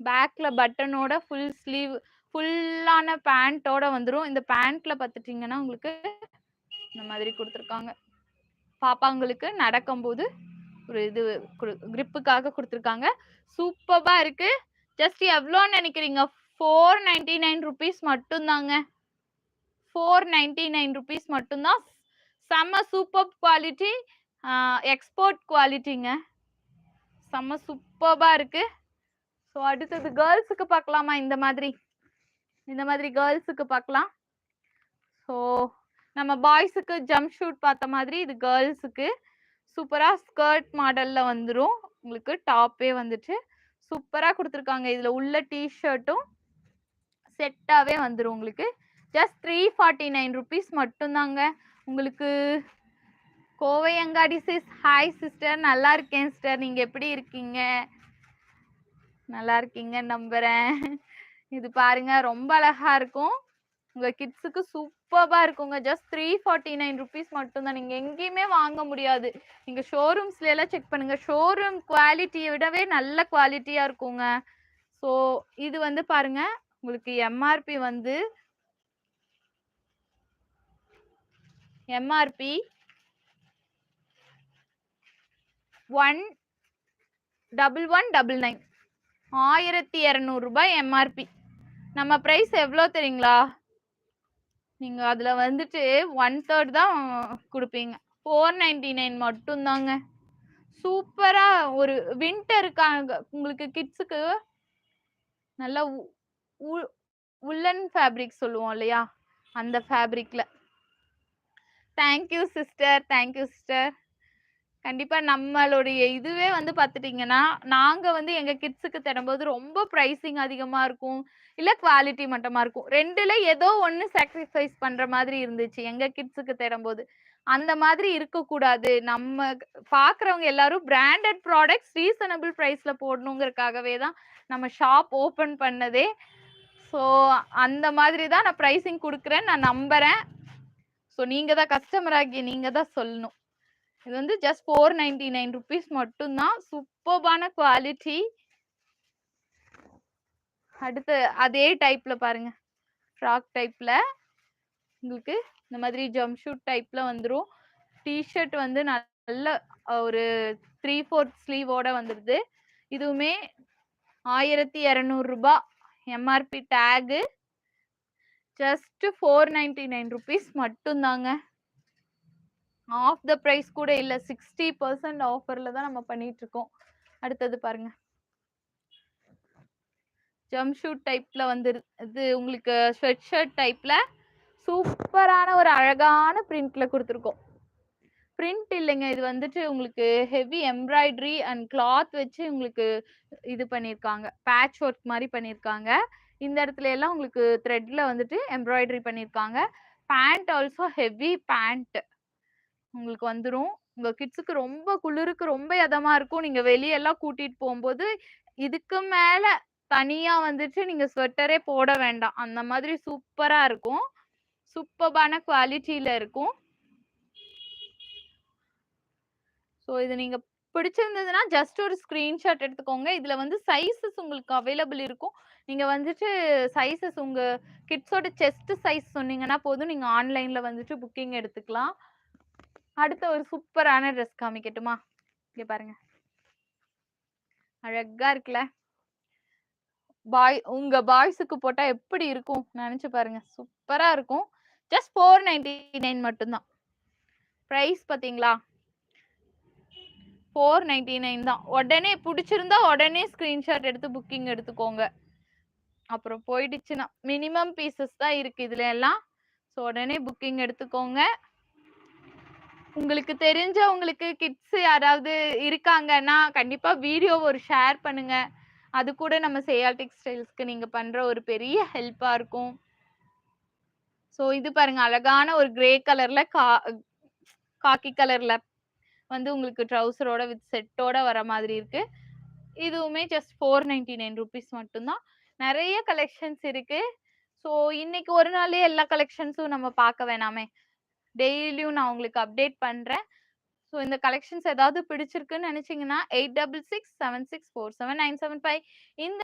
பேக்ல பட்டனோட full sleeve ஃபுல்லான பேண்டோட வந்துரும். இந்த பேண்ட்ல பார்த்துட்டீங்கன்னா உங்களுக்கு இந்த மாதிரி குடுத்துருக்காங்க. பாப்பாங்களுக்கு நடக்கும்போது ஒரு இது கிரிப்புக்காக குடுத்துருக்காங்க. சூப்பர்பா இருக்கு. ஜஸ்ட் எவ்வளோன்னு நினைக்கிறீங்க? 499 ரூபீஸ் மட்டும் தாங்க. 499 ரூபீஸ் மட்டும் தான். செம்ம சூப்பர் குவாலிட்டி. எக்ஸ்போர்ட் குவாலிட்டிங்க. செம்ம சூப்பர்பா இருக்கு. ஸோ அடுத்தது கேர்ள்ஸுக்கு பார்க்கலாமா? இந்த மாதிரி கேர்ள்ஸுக்கு பார்க்கலாம். ஸோ நம்ம பாய்ஸுக்கு ஜம்ப் ஷூட் பார்த்த மாதிரி இது கேர்ள்ஸுக்கு சூப்பரா ஸ்கர்ட் மாடல்ல வந்துரும். உங்களுக்கு டாப்பே வந்துட்டு சூப்பரா கொடுத்துருக்காங்க. இதுல உள்ள டிஷர்ட்டும் செட்டாவே வந்துரும் உங்களுக்கு. ஜஸ்ட் 349 ரூபீஸ் மட்டும் தாங்க. உங்களுக்கு கோவை அங்காடி சிஸ். ஹாய் சிஸ்டர், நல்லா இருக்கேன் சிஸ்டர். நீங்க எப்படி இருக்கீங்க? நல்லா இருக்கீங்க நம்புறேன். இது பாருங்க ரொம்ப அழகா இருக்கும். உங்க கிட்ஸுக்கு சூப்பர்பா இருக்குங்க. ஜஸ்ட் 349 ரூபீஸ் மட்டும் தான். நீங்க எங்கேயுமே வாங்க முடியாது. நீங்க ஷோரூம்ஸ்ல எல்லாம் செக் பண்ணுங்க. ஷோரூம் குவாலிட்டியை விடவே நல்ல குவாலிட்டியா இருக்குங்க. ஸோ இது வந்து பாருங்க உங்களுக்கு எம்ஆர்பி வந்து எம்ஆர்பி 11199 1200 ரூபாய் எம்ஆர்பி. நம்ம பிரைஸ் எவ்வளோ தெரியுங்களா? நீங்க அதுல வந்துட்டு 1/3 தான் கொடுப்பீங்க. 499 மட்டும் தாங்க. சூப்பரா ஒரு வின்டருக்காக உங்களுக்கு கிட்ஸுக்கு நல்ல உல்லன் ஃபேப்ரிக் சொல்லுவோம் இல்லையா, அந்த ஃபேப்ரிக்ல. Thank you sister, thank you sister. கண்டிப்பா நம்மளுடைய இதுவே வந்து பார்த்துட்டீங்கன்னா, நாங்க வந்து எங்க கிட்ஸுக்கு தரும்போது ரொம்ப பிரைசிங் அதிகமா இருக்கும். இல்ல குவாலிட்டி மட்டமா இருக்கும். 2ல ஏதோ ஒண்ணு சாக்ரிஃபைஸ் பண்ற மாதிரி இருந்துச்சு எங்க கிட்ஸுக்கு தரும்போது. அந்த மாதிரி இருக்கக்கூடாது. நம்ம பார்க்குறவங்க எல்லாரும் பிராண்டட் ப்ராடக்ட்ஸ் ரீசனபிள் பிரைஸ்ல போடணுங்கிறதுக்காகவே தான் நம்ம ஷாப் ஓப்பன் பண்ணதே. ஸோ அந்த மாதிரி தான் நான் பிரைசிங் குடுக்குறேன்னு நான் நம்புறேன். ஸோ நீங்க தான் கஸ்டமர் ஆகிய நீங்க தான் சொல்லணும். இது வந்து ஜஸ்ட் 499 ரூபீஸ் மட்டும் தான். சூப்பர்பான குவாலிட்டி. அடுத்து அதே டைப்ல பாருங்க, ஃப்ராக் டைப்ல உங்களுக்கு இந்த மாதிரி ஜம்ப் ஷூட் டைப்ல வந்துரும். டிஷர்ட் வந்து நல்ல ஒரு 3/4 ஸ்லீவோட வந்துருது. இதுவுமே 1200 ரூபாய் எம்ஆர்பி டேகு. ஜஸ்ட் 499 ரூபீஸ் மட்டும் தாங்க. ஆஃப் த பிரைஸ் கூட இல்ல, 60% ஆஃபர்ல தான் நம்ம பண்ணிட்டு இருக்கோம். அடுத்தது பாருங்க, ஜம்ப் ஷூட் டைப்ல வந்து இது உங்களுக்கு ஸ்வெட் ஷர்ட் டைப்ல சூப்பரான ஒரு அழகான பிரிண்ட்ல கொடுத்துருக்கோம். பிரிண்ட் இல்லைங்க, இது வந்துட்டு உங்களுக்கு ஹெவி எம்ப்ராய்டரி அண்ட் கிளாத் வச்சு உங்களுக்கு இது பண்ணியிருக்காங்க. பேட்ச் ஒர்க் மாதிரி பண்ணியிருக்காங்க. இந்த இடத்துல எல்லாம் உங்களுக்கு த்ரெட்ல வந்துட்டு எம்ப்ராய்டரி பண்ணியிருக்காங்க. பேண்ட் ஆல்சோ ஹெவி பேண்ட் உங்களுக்கு வந்துரும். உங்க கிட்ஸுக்கு ரொம்ப குளிருக்கு ரொம்ப இதமா இருக்கும். நீங்க வெளியெல்லாம் கூட்டிட்டு போகும்போது இதுக்கு மேல தனியா வந்துட்டு நீங்க ஸ்வெட்டரே போட வேண்டாம். அந்த மாதிரி சூப்பரா இருக்கும். சூப்பர்பான குவாலிட்டியில இருக்கும். ஸோ இது நீங்க பிடிச்சிருந்ததுன்னா ஜஸ்ட் ஒரு ஸ்கிரீன்ஷாட் எடுத்துக்கோங்க. இதுல வந்து சைஸஸ் உங்களுக்கு அவைலபிள் இருக்கும். நீங்க வந்துட்டு சைஸஸ் உங்க கிட்ஸோட செஸ்ட் சைஸ் சொன்னீங்கன்னா போதும், நீங்க ஆன்லைன்ல வந்துட்டு புக்கிங் எடுத்துக்கலாம். அடுத்த ஒரு சூப்பரான ட்ரெஸ் காமிக்கட்டுமா? இங்க பாருங்க, அழகா இருக்குல்ல. உங்க பாய்ஸுக்கு போட்டா எப்படி இருக்கும் நினைச்சு பாருங்க. சூப்பரா இருக்கும். ஜஸ்ட் 499 மட்டும்தான். பிரைஸ் பாத்தீங்களா? 499 தான். உடனே பிடிச்சிருந்தா உடனே ஸ்கிரீன்ஷாட் எடுத்து புக்கிங் எடுத்துக்கோங்க. அப்புறம் போயிடுச்சுன்னா மினிமம் பீசஸ் தான் இருக்கு இதுல எல்லாம். ஸோ உடனே புக்கிங் எடுத்துக்கோங்க. உங்களுக்கு தெரிஞ்சவங்களுக்கு கிட்ஸ் யாராவது இருக்காங்கன்னா கண்டிப்பா வீடியோ ஒரு ஷேர் பண்ணுங்க. அது கூட நம்ம சேயால் டெக்ஸ்டைல்ஸ்க்கு நீங்க பண்ற ஒரு பெரிய ஹெல்ப்பா இருக்கும். ஸோ இது பாருங்க, அழகான ஒரு கிரே கலர்ல காக்கி கலர்ல வந்து உங்களுக்கு ட்ரௌசரோட வித் செட்டோட வர மாதிரி இருக்கு. இதுவுமே ஜஸ்ட் 499 ரூபீஸ் மட்டும்தான். நிறைய கலெக்ஷன்ஸ் இருக்கு. ஸோ இன்னைக்கு ஒரு நாளே எல்லா கலெக்ஷன்ஸும் நம்ம பார்க்க வேணாமே, டெய்லியும் நான் உங்களுக்கு அப்டேட் பண்றேன். ஸோ இந்த கலெக்ஷன்ஸ் ஏதாவது பிடிச்சிருக்குன்னு நினைச்சீங்கன்னா 8667647975 இந்த